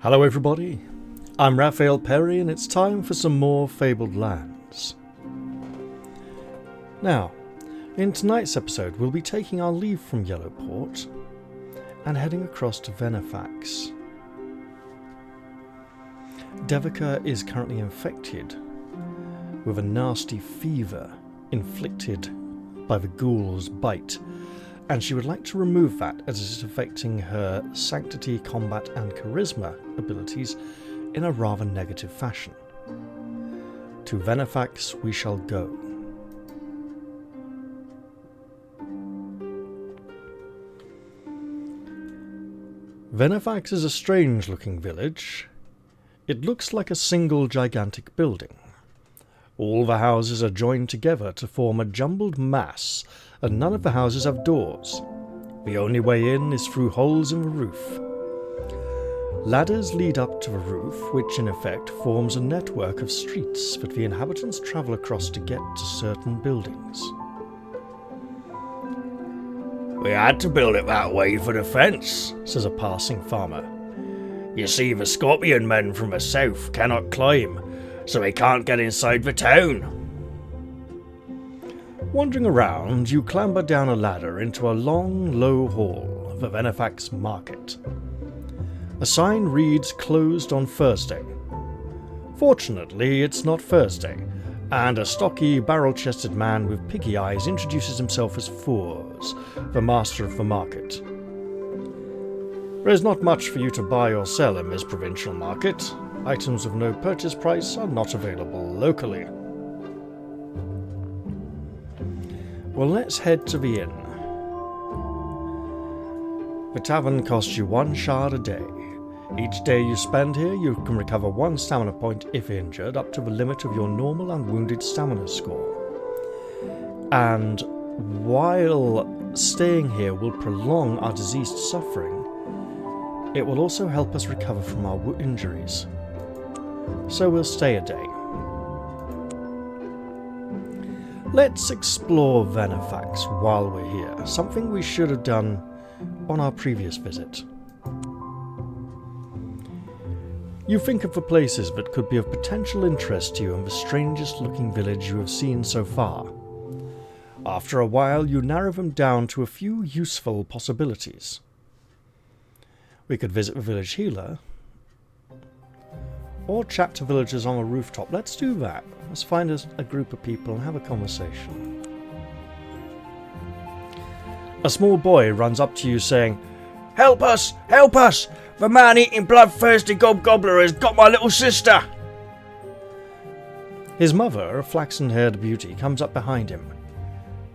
Hello everybody, I'm Raphael Perry and it's time for some more Fabled Lands. Now, in tonight's episode we'll be taking our leave from Yellowport and heading across to Venefax. Devika is currently infected with a nasty fever inflicted by the ghoul's bite, and she would like to remove that as it is affecting her sanctity, combat and charisma abilities in a rather negative fashion. To Venefax we shall go. Venefax is a strange looking village. It looks like a single gigantic building. All the houses are joined together to form a jumbled mass, and none of the houses have doors. The only way in is through holes in the roof. Ladders lead up to the roof, which in effect forms a network of streets that the inhabitants travel across to get to certain buildings. "We had to build it that way for defence," says a passing farmer. "You see, the scorpion men from the south cannot climb, so they can't get inside the town." Wandering around, you clamber down a ladder into a long, low hall, the Venefax Market. A sign reads "Closed on Thursday." Fortunately, it's not Thursday, and a stocky, barrel-chested man with piggy eyes introduces himself as Fours, the master of the market. There is not much for you to buy or sell in this provincial market. Items of no purchase price are not available locally. Well, let's head to the inn. The tavern costs you 1 shard a day. Each day you spend here, you can recover 1 stamina point if injured, up to the limit of your normal and wounded stamina score. And while staying here will prolong our diseased suffering, it will also help us recover from our injuries. So we'll stay a day. Let's explore Venefax while we're here, something we should have done on our previous visit. You think of the places that could be of potential interest to you in the strangest looking village you have seen so far. After a while, you narrow them down to a few useful possibilities. We could visit the village healer, or chat to villagers on a rooftop. Let's do that. Let's find a group of people and have a conversation. A small boy runs up to you saying, "Help us! Help us! The man-eating, bloodthirsty gobbler has got my little sister!" His mother, a flaxen-haired beauty, comes up behind him.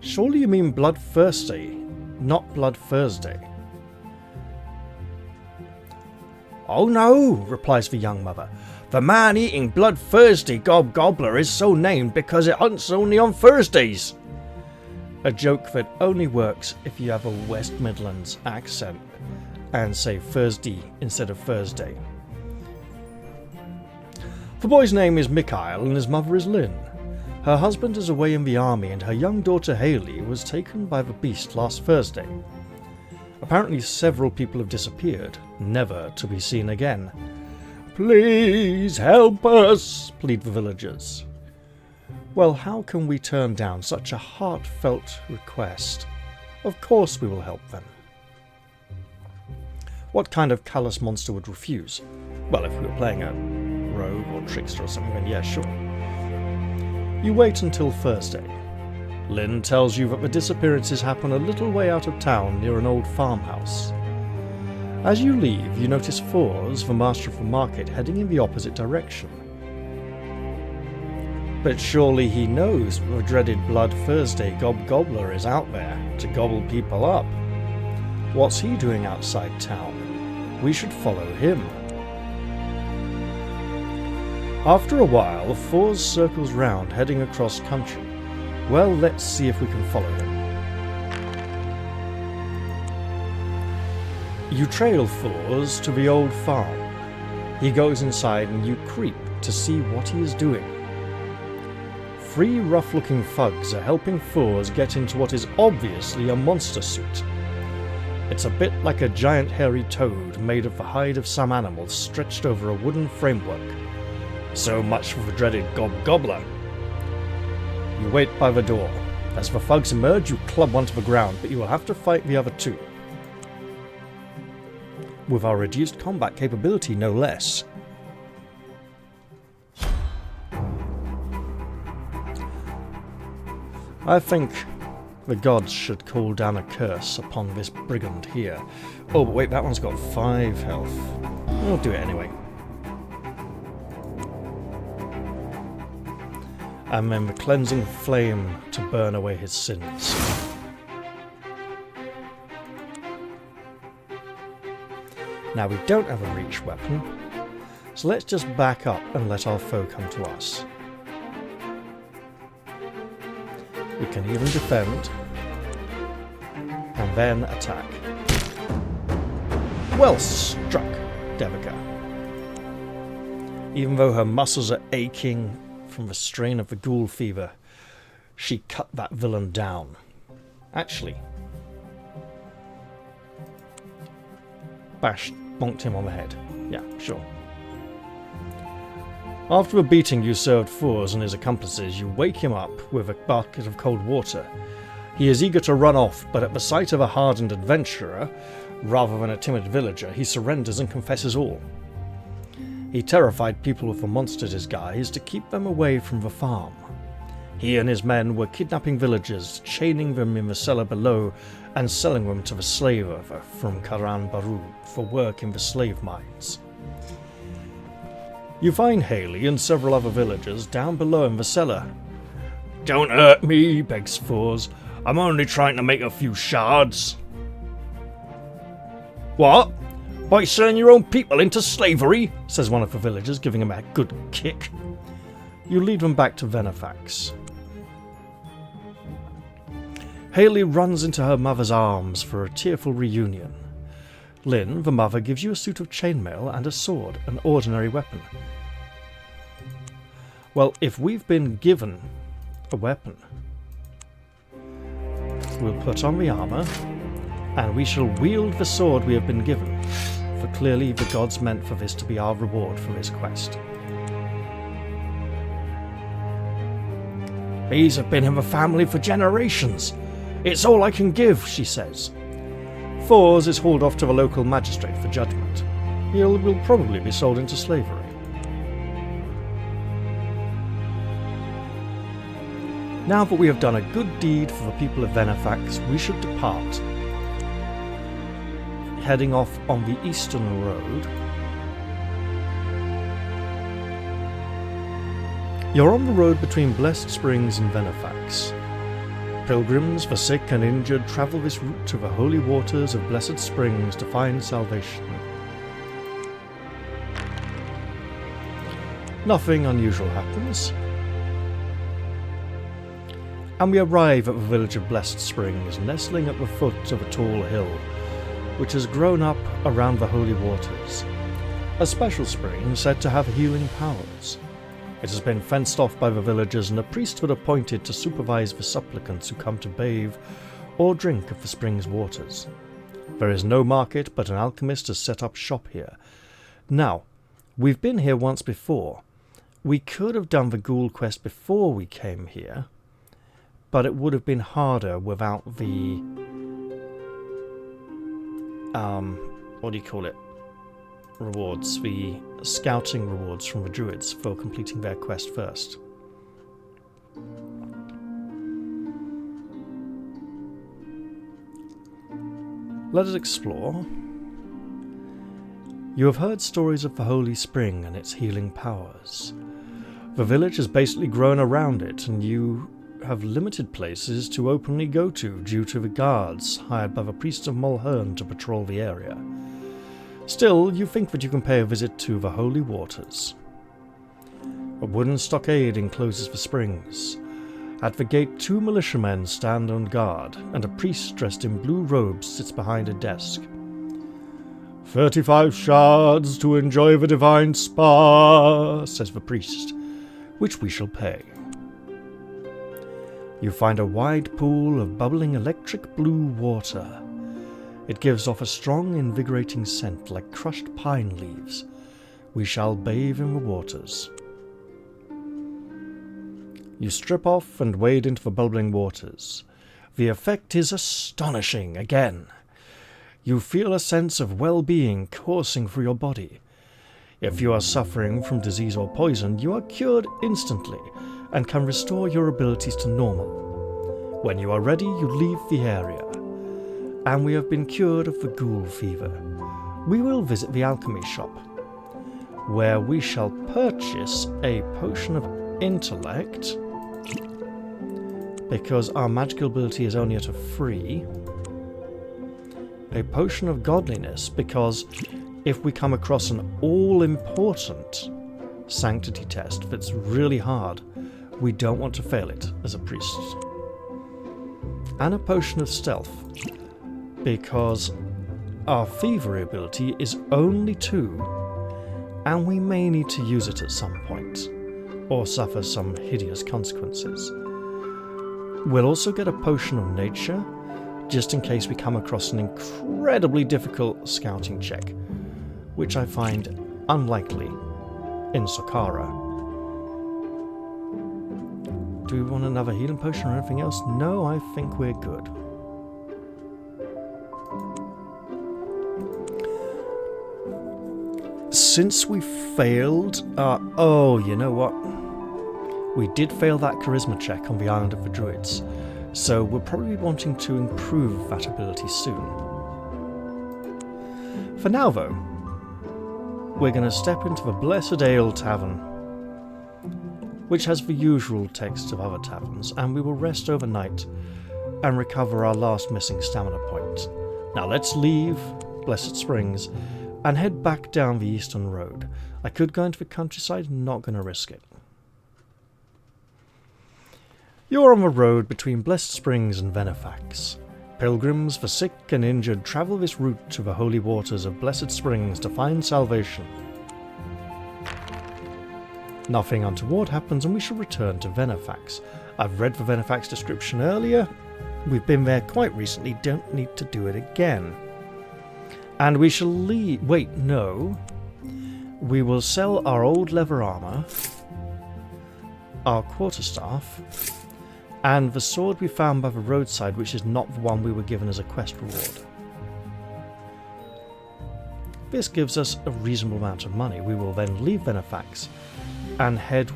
"Surely you mean bloodthirsty, not Blood Thursday." "Oh no," replies the young mother. "The man-eating, bloodthirsty gobbler is so named because it hunts only on Thursdays." A joke that only works if you have a West Midlands accent and say Thursday instead of Thursday. The boy's name is Mikhail and his mother is Lynn. Her husband is away in the army and her young daughter Hayley was taken by the beast last Thursday. Apparently several people have disappeared, never to be seen again. "Please help us," plead the villagers. Well, how can we turn down such a heartfelt request? Of course we will help them. What kind of callous monster would refuse? Well, if we were playing a rogue or trickster or something, then yeah, sure. You wait until Thursday. Lynn tells you that the disappearances happen a little way out of town near an old farmhouse. As you leave, you notice Fours, the master of the market, heading in the opposite direction. But surely he knows the dreaded Blood Thursday gobbler is out there to gobble people up. What's he doing outside town? We should follow him. After a while, Fours circles round, heading across country. Well, let's see if we can follow him. You trail Fours to the old farm. He goes inside and you creep to see what he is doing. 3 rough-looking thugs are helping Fours get into what is obviously a monster suit. It's a bit like a giant hairy toad made of the hide of some animal stretched over a wooden framework. So much for the dreaded gobbler. You wait by the door. As the thugs emerge, you club one to the ground, but you will have to fight the other two. With our reduced combat capability, no less. I think the gods should call down a curse upon this brigand here. Oh, but wait, that one's got 5 health. I'll do it anyway. And then the cleansing flame to burn away his sins. Now we don't have a reach weapon, so let's just back up and let our foe come to us. We can even defend, and then attack. Well struck, Devika. Even though her muscles are aching from the strain of the ghoul fever, she cut that villain down. Actually, bash, bonked him on the head. Yeah, sure. After a beating you served Fours and his accomplices, you wake him up with a bucket of cold water. He is eager to run off, but at the sight of a hardened adventurer, rather than a timid villager, he surrenders and confesses all. He terrified people with a monster disguise to keep them away from the farm. He and his men were kidnapping villagers, chaining them in the cellar below, and selling them to the slaver from Karan Baru for work in the slave mines. You find Haley and several other villagers down below in the cellar. Don't hurt me, begs Fours. I'm only trying to make a few shards. What? By selling your own people into slavery? Says one of the villagers, giving him a good kick. You lead them back to Venefax. Haley runs into her mother's arms for a tearful reunion. Lynn, the mother, gives you a suit of chainmail and a sword, an ordinary weapon. Well, if we've been given a weapon, we'll put on the armour, and we shall wield the sword we have been given, for clearly the gods meant for this to be our reward for this quest. These have been in the family for generations. It's all I can give, she says. Fours is hauled off to the local magistrate for judgment. He will probably be sold into slavery. Now that we have done a good deed for the people of Venefax, we should depart. Heading off on the eastern road. You're on the road between Blessed Springs and Venefax. Pilgrims, the sick and injured, travel this route to the holy waters of Blessed Springs to find salvation. Nothing unusual happens. And we arrive at the village of Blessed Springs, nestling at the foot of a tall hill, which has grown up around the holy waters. A special spring said to have healing powers. It has been fenced off by the villagers and a priesthood appointed to supervise the supplicants who come to bathe or drink of the spring's waters. There is no market, but an alchemist has set up shop here. Now, we've been here once before. We could have done the ghoul quest before we came here, but it would have been harder without the... what do you call it? Rewards, the scouting rewards from the druids for completing their quest first. Let us explore. You have heard stories of the Holy Spring and its healing powers. The village has basically grown around it, and you have limited places to openly go to due to the guards hired by the priest of Mulhern to patrol the area. Still, you think that you can pay a visit to the holy waters. A wooden stockade encloses the springs. At the gate, 2 militiamen stand on guard, and a priest dressed in blue robes sits behind a desk. 35 shards to enjoy the divine spa, says the priest, which we shall pay. You find a wide pool of bubbling electric blue water. It gives off a strong, invigorating scent like crushed pine leaves. We shall bathe in the waters. You strip off and wade into the bubbling waters. The effect is astonishing again. You feel a sense of well-being coursing through your body. If you are suffering from disease or poison, you are cured instantly and can restore your abilities to normal. When you are ready, you leave the area. And we have been cured of the ghoul fever. We will visit the alchemy shop, where we shall purchase a potion of intellect, because our magical ability is only at a 3. A potion of godliness, because if we come across an all-important sanctity test that's really hard, we don't want to fail it as a priest. And a potion of stealth, because our thievery ability is only 2, and we may need to use it at some point, or suffer some hideous consequences. We'll also get a potion of nature, just in case we come across an incredibly difficult scouting check, which I find unlikely in Socara. Do we want another healing potion or anything else? No, I think we're good. Since we failed... oh, you know what? We did fail that charisma check on the Island of the Druids, so we'll probably be wanting to improve that ability soon. For now, though, we're going to step into the Blessed Ale Tavern, which has the usual text of other taverns, and we will rest overnight and recover our last missing stamina point. Now let's leave Blessed Springs and head back down the eastern road. I could go into the countryside, not going to risk it. You're on the road between Blessed Springs and Venefax. Pilgrims, the sick and injured, travel this route to the holy waters of Blessed Springs to find salvation. Nothing untoward happens and we shall return to Venefax. I've read the Venefax description earlier. We've been there quite recently, don't need to do it again. And we shall leave... Wait, no. We will sell our old leather armour, our quarterstaff, and the sword we found by the roadside, which is not the one we were given as a quest reward. This gives us a reasonable amount of money. We will then leave Venefax and head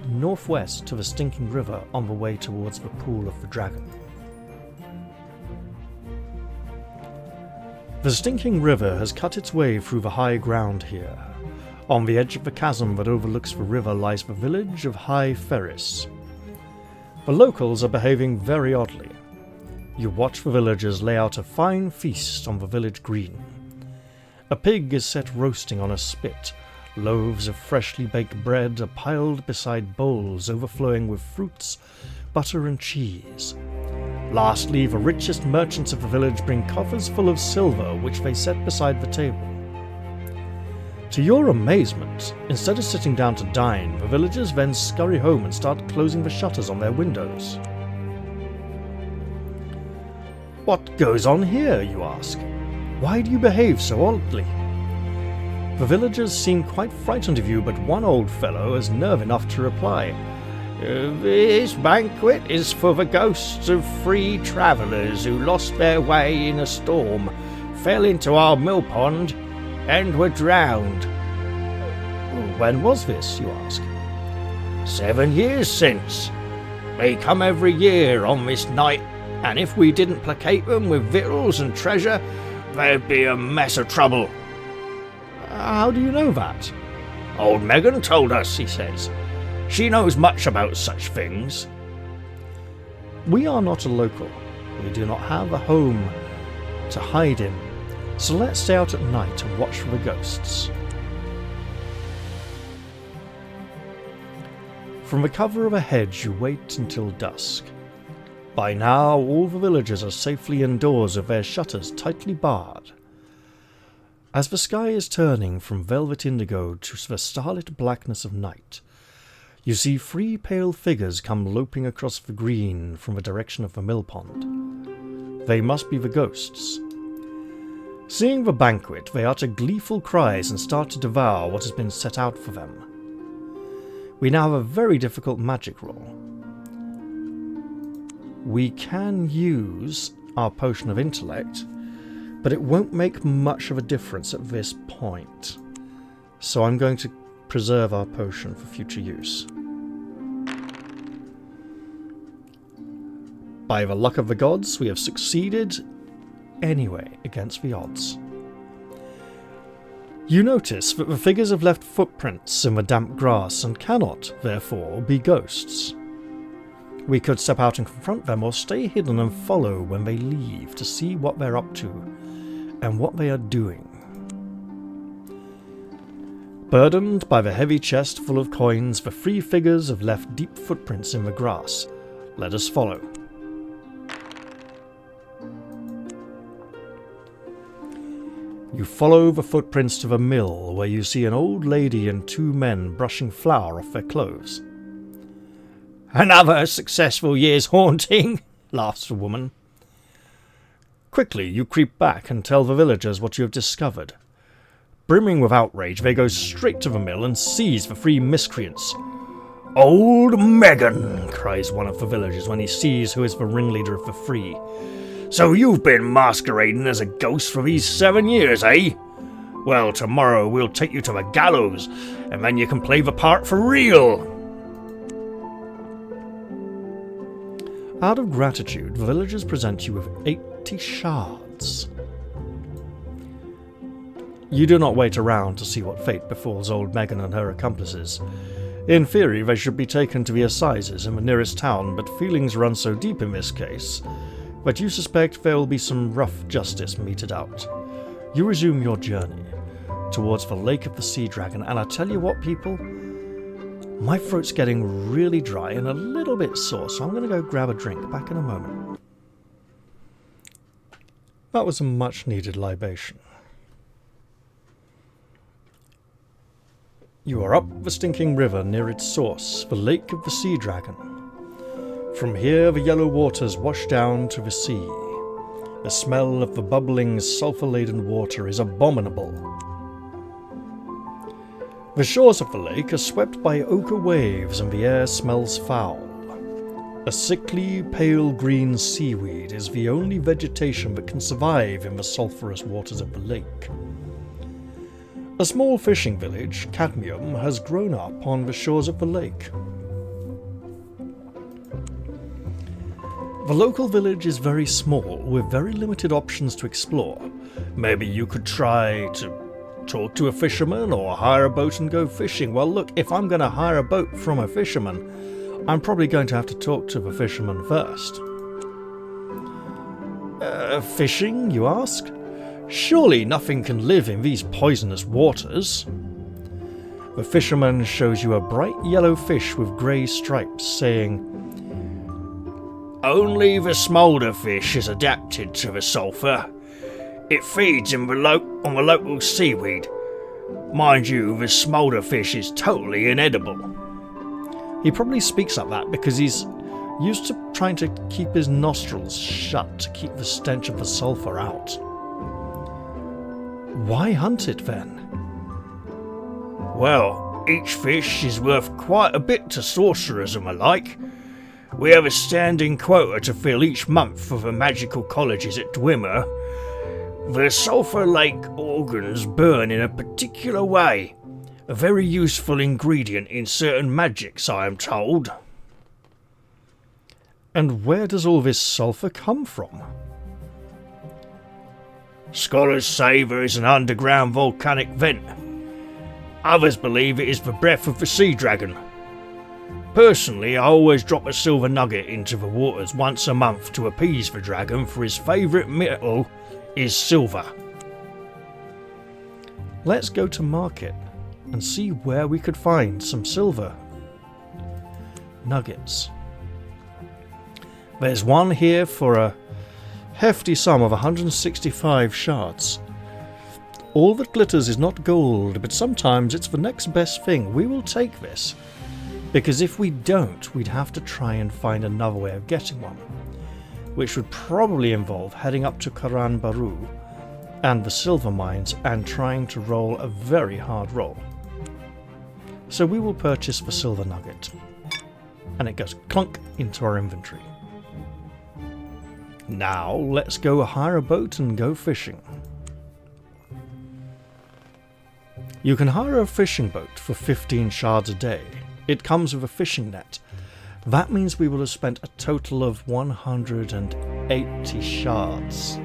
northwest to the Stinking River on the way towards the Pool of the Dragon. The Stinking River has cut its way through the high ground here. On the edge of the chasm that overlooks the river lies the village of High Ferris. The locals are behaving very oddly. You watch the villagers lay out a fine feast on the village green. A pig is set roasting on a spit. Loaves of freshly baked bread are piled beside bowls overflowing with fruits, butter and cheese. Lastly, the richest merchants of the village bring coffers full of silver, which they set beside the table. To your amazement, instead of sitting down to dine, the villagers then scurry home and start closing the shutters on their windows. What goes on here, you ask? Why do you behave so oddly? The villagers seem quite frightened of you, but one old fellow has nerve enough to reply, "This banquet is for the ghosts of free travellers who lost their way in a storm, fell into our mill pond, and were drowned." When was this, you ask? 7 years since. They come every year on this night, and if we didn't placate them with victuals and treasure, there'd be a mess of trouble. How do you know that? Old Megan told us, he says. She knows much about such things. We are not a local. We do not have a home to hide in. So let's stay out at night and watch for the ghosts. From the cover of a hedge you wait until dusk. By now all the villagers are safely indoors with their shutters tightly barred. As the sky is turning from velvet indigo to the starlit blackness of night, you see 3 pale figures come loping across the green from the direction of the mill pond. They must be the ghosts. Seeing the banquet, they utter gleeful cries and start to devour what has been set out for them. We now have a very difficult magic roll. We can use our potion of intellect, but it won't make much of a difference at this point. So I'm going to preserve our potion for future use. By the luck of the gods, we have succeeded anyway against the odds. You notice that the figures have left footprints in the damp grass and cannot, therefore, be ghosts. We could step out and confront them or stay hidden and follow when they leave to see what they're up to and what they are doing. Burdened by the heavy chest full of coins, the three figures have left deep footprints in the grass. Let us follow. You follow the footprints to the mill, where you see an old lady and two men brushing flour off their clothes. "Another successful year's haunting," laughs the woman. Quickly, you creep back and tell the villagers what you have discovered. Brimming with outrage, they go straight to the mill and seize the three miscreants. "Old Megan!" cries one of the villagers when he sees who is the ringleader of the three. "So you've been masquerading as a ghost for these 7 years, eh? Well, tomorrow we'll take you to the gallows, and then you can play the part for real." Out of gratitude, the villagers present you with 80 shards. You do not wait around to see what fate befalls old Megan and her accomplices. In theory, they should be taken to the assizes in the nearest town, but feelings run so deep in this case that you suspect there will be some rough justice meted out. You resume your journey towards the Lake of the Sea Dragon, and I tell you what, people, my throat's getting really dry and a little bit sore, so I'm going to go grab a drink. Back in a moment. That was a much-needed libation. You are up the stinking river near its source, the Lake of the Sea Dragon. From here the yellow waters wash down to the sea. The smell of the bubbling, sulphur-laden water is abominable. The shores of the lake are swept by ochre waves and the air smells foul. A sickly, pale green seaweed is the only vegetation that can survive in the sulphurous waters of the lake. A small fishing village, Cadmium, has grown up on the shores of the lake. The local village is very small, with very limited options to explore. Maybe you could try to talk to a fisherman or hire a boat and go fishing. Well, look, if I'm going to hire a boat from a fisherman, I'm probably going to have to talk to the fisherman first. Fishing, you ask? Surely nothing can live in these poisonous waters. The fisherman shows you a bright yellow fish with grey stripes, saying, "Only the smolder fish is adapted to the sulphur. It feeds on the local seaweed. Mind you, the smolder fish is totally inedible." He probably speaks like that because he's used to trying to keep his nostrils shut to keep the stench of the sulphur out. Why hunt it then? Well, each fish is worth quite a bit to sorcerers and the like. We have a standing quota to fill each month for the magical colleges at Dwemer. The sulphur lake organs burn in a particular way, a very useful ingredient in certain magics, I am told. And where does all this sulphur come from? Scholars say there is an underground volcanic vent. Others believe it is the breath of the sea dragon. Personally, I always drop a silver nugget into the waters once a month to appease the dragon, for his favourite metal is silver. Let's go to market and see where we could find some silver nuggets. There's one here for a hefty sum of 165 shards. All that glitters is not gold, but sometimes it's the next best thing. We will take this, because if we don't, we'd have to try and find another way of getting one, which would probably involve heading up to Karan Baru and the silver mines and trying to roll a very hard roll. So we will purchase the silver nugget, and it goes clunk into our inventory. Now let's go hire a boat and go fishing. You can hire a fishing boat for 15 shards a day. It comes with a fishing net. That means we will have spent a total of 180 shards.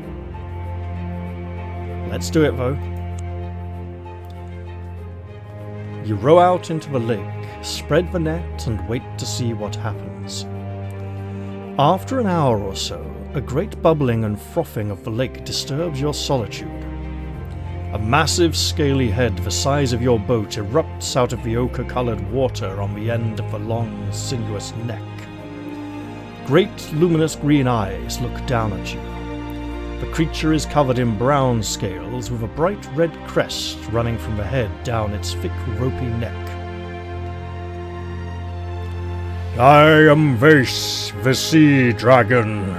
Let's do it though. You row out into the lake, spread the net and wait to see what happens. After an hour or so, a great bubbling and frothing of the lake disturbs your solitude. A massive scaly head the size of your boat erupts out of the ochre-coloured water on the end of the long, sinuous neck. Great luminous green eyes look down at you. The creature is covered in brown scales with a bright red crest running from the head down its thick ropey neck. I am Vase, the sea dragon,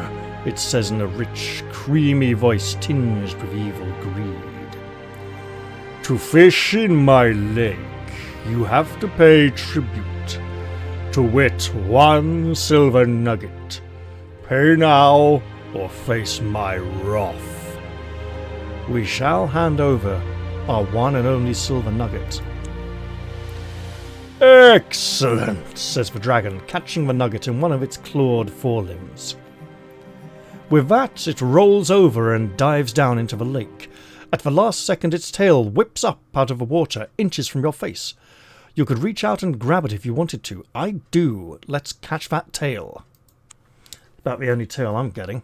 it says in a rich, creamy voice tinged with evil greed. To fish in my lake, you have to pay tribute, to wit 1 silver nugget. Pay now, or face my wrath. We shall hand over our one and only silver nugget. Excellent, says the dragon, catching the nugget in one of its clawed forelimbs. With that, it rolls over and dives down into the lake. At the last second, its tail whips up out of the water, inches from your face. You could reach out and grab it if you wanted to. I do. Let's catch that tail. About the only tail I'm getting.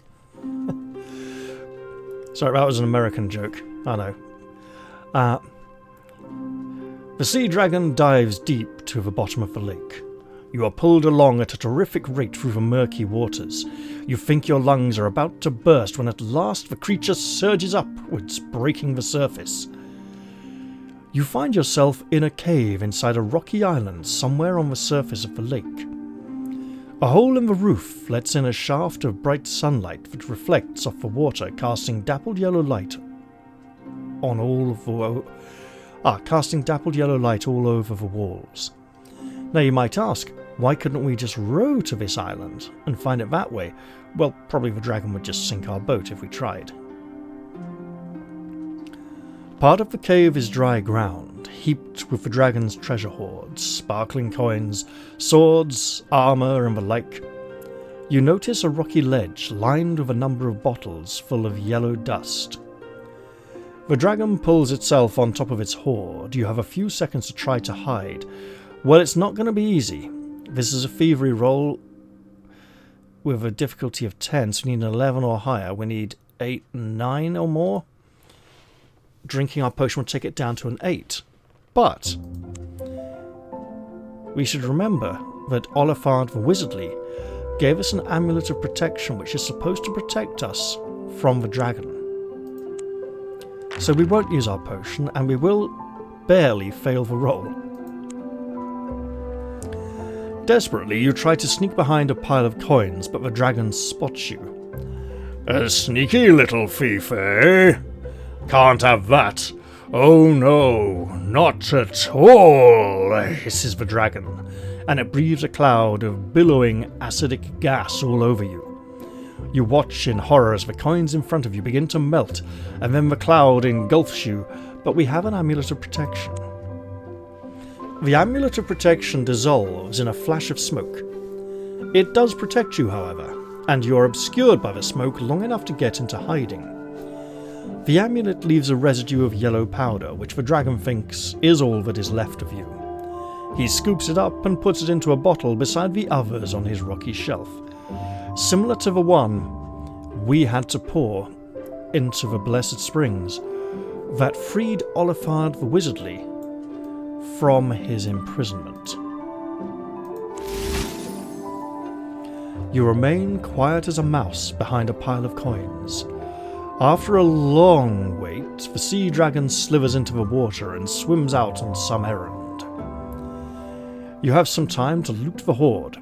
Sorry, that was an American joke. I know. The sea dragon dives deep to the bottom of the lake. You are pulled along at a terrific rate through the murky waters. You think your lungs are about to burst when at last the creature surges upwards, breaking the surface. You find yourself in a cave inside a rocky island somewhere on the surface of the lake. A hole in the roof lets in a shaft of bright sunlight that reflects off the water, casting dappled yellow light on all of the casting dappled yellow light all over the walls. Now you might ask, why couldn't we just row to this island and find it that way? Well, probably the dragon would just sink our boat if we tried. Part of the cave is dry ground, heaped with the dragon's treasure hoards, sparkling coins, swords, armour and the like. You notice a rocky ledge lined with a number of bottles full of yellow dust. The dragon pulls itself on top of its hoard. You have a few seconds to try to hide. Well, it's not going to be easy. This is a thievery roll with a difficulty of 10, so we need an 11 or higher. We need 8, 9 or more. Drinking our potion will take it down to an 8. But we should remember that Oliphard the Wizardly gave us an amulet of protection which is supposed to protect us from the dragon. So we won't use our potion and we will barely fail the roll. Desperately, you try to sneak behind a pile of coins, but the dragon spots you. A sneaky little thief, eh? Can't have that. Oh no, not at all, hisses the dragon, and it breathes a cloud of billowing acidic gas all over you. You watch in horror as the coins in front of you begin to melt, and then the cloud engulfs you, but we have an amulet of protection. The amulet of protection dissolves in a flash of smoke. It does protect you, however, and you are obscured by the smoke long enough to get into hiding. The amulet leaves a residue of yellow powder, which the dragon thinks is all that is left of you. He scoops it up and puts it into a bottle beside the others on his rocky shelf, similar to the one we had to pour into the Blessed Springs that freed Oliphard the Wizardly from his imprisonment. You remain quiet as a mouse behind a pile of coins. After a long wait, the sea dragon slithers into the water and swims out on some errand. You have some time to loot the hoard.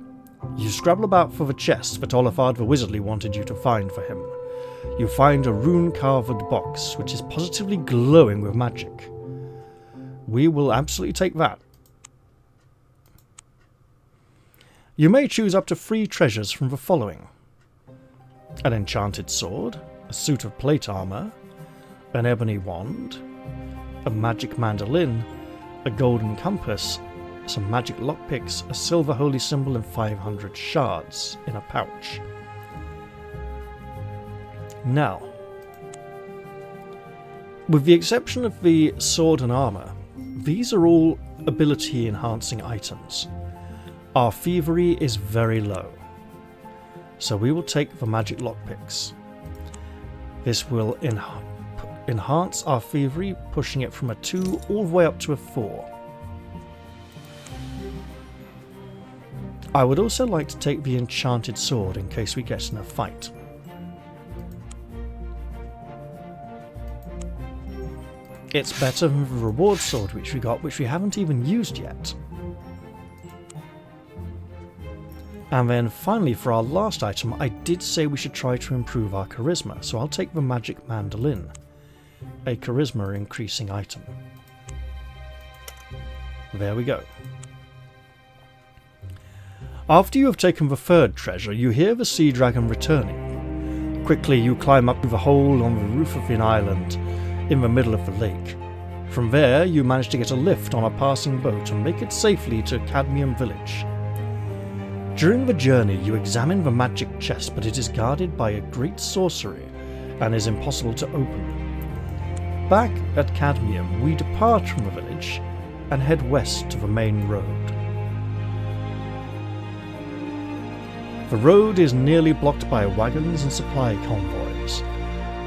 You scrabble about for the chest that Oliphard the Wizardly wanted you to find for him. you find a rune-carved box, which is positively glowing with magic. We will absolutely take that. You may choose up to 3 treasures from the following: an enchanted sword, a suit of plate armor, an ebony wand, a magic mandolin, a golden compass, some magic lockpicks, a silver holy symbol, and 500 shards in a pouch. Now, with the exception of the sword and armor, these are all ability enhancing items. Our thievery is very low, so we will take the magic lockpicks. This will enhance our thievery, pushing it from a 2 all the way up to a 4. I would also like to take the enchanted sword in case we get in a fight. It's better than the reward sword which we got, which we haven't even used yet. And then finally, for our last item, I did say we should try to improve our charisma, so I'll take the magic mandolin, a charisma increasing item. There we go. After you have taken the 3rd treasure, you hear the sea dragon returning. Quickly you climb up to the hole on the roof of an island in the middle of the lake. From there you manage to get a lift on a passing boat and make it safely to Cadmium Village. During the journey you examine the magic chest, but it is guarded by a great sorcery and is impossible to open. Back at Cadmium we depart from the village and head west to the main road. The road is nearly blocked by wagons and supply convoys.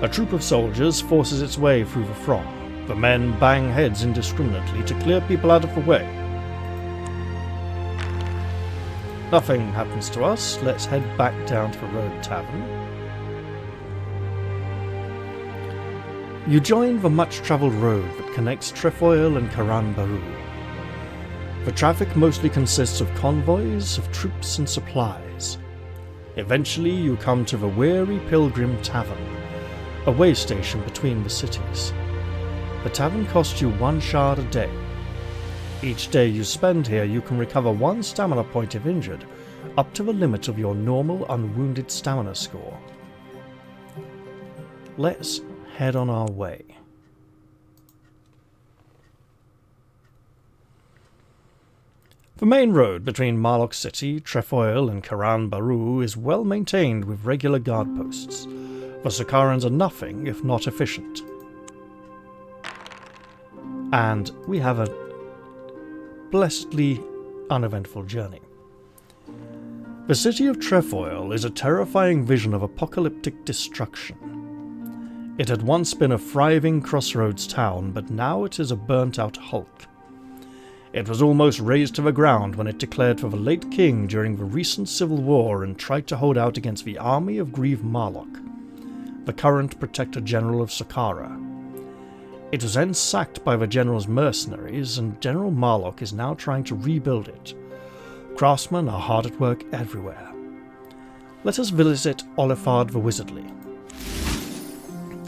A troop of soldiers forces its way through the throng. The men bang heads indiscriminately to clear people out of the way. Nothing happens to us. Let's head back down to the Road Tavern. You join the much-travelled road that connects Trefoil and Karan Baru. The traffic mostly consists of convoys of troops and supplies. Eventually you come to the Weary Pilgrim Tavern, a way station between the cities. The tavern costs you 1 shard a day. Each day you spend here you can recover 1 stamina point if injured, up to the limit of your normal unwounded stamina score. Let's head on our way. The main road between Marlock City, Trefoil and Karan Baru is well maintained with regular guard posts. The Sakarans are nothing if not efficient. And we have a blessedly uneventful journey. The city of Trefoil is a terrifying vision of apocalyptic destruction. It had once been a thriving crossroads town, but now it is a burnt-out hulk. It was almost razed to the ground when it declared for the late king during the recent civil war and tried to hold out against the army of Grieve Marlock, the current Protector General of Saqqara. It was then sacked by the General's mercenaries, and General Marlock is now trying to rebuild it. Craftsmen are hard at work everywhere. Let us visit Olifard the Wizardly.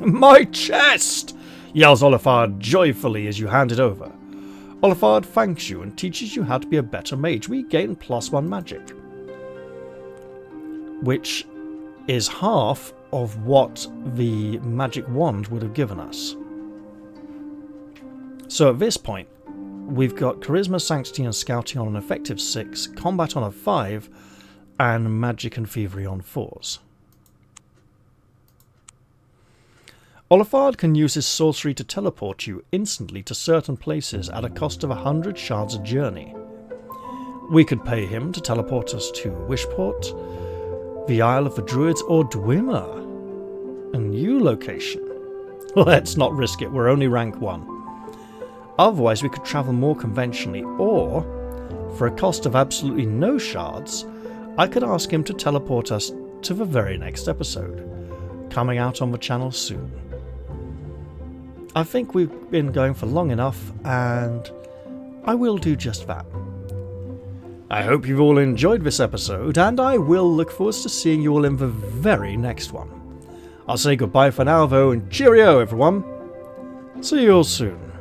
"My chest!" yells Olifard joyfully as you hand it over. Olifard thanks you and teaches you how to be a better mage. We gain +1 magic, which is half of what the magic wand would have given us. So at this point, we've got Charisma, Sanctity and Scouting on an effective 6, Combat on a 5, and Magic and Thievery on 4s. Olifard can use his sorcery to teleport you instantly to certain places at a cost of 100 shards a journey. We could pay him to teleport us to Wishport, the Isle of the Druids, or Dwemer, a new location. Let's not risk it, we're only rank 1. Otherwise we could travel more conventionally, or, for a cost of absolutely no shards, I could ask him to teleport us to the very next episode, coming out on the channel soon. I think we've been going for long enough, and I will do just that. I hope you've all enjoyed this episode, and I will look forward to seeing you all in the very next one. I'll say goodbye for now, though, and cheerio, everyone. See you all soon.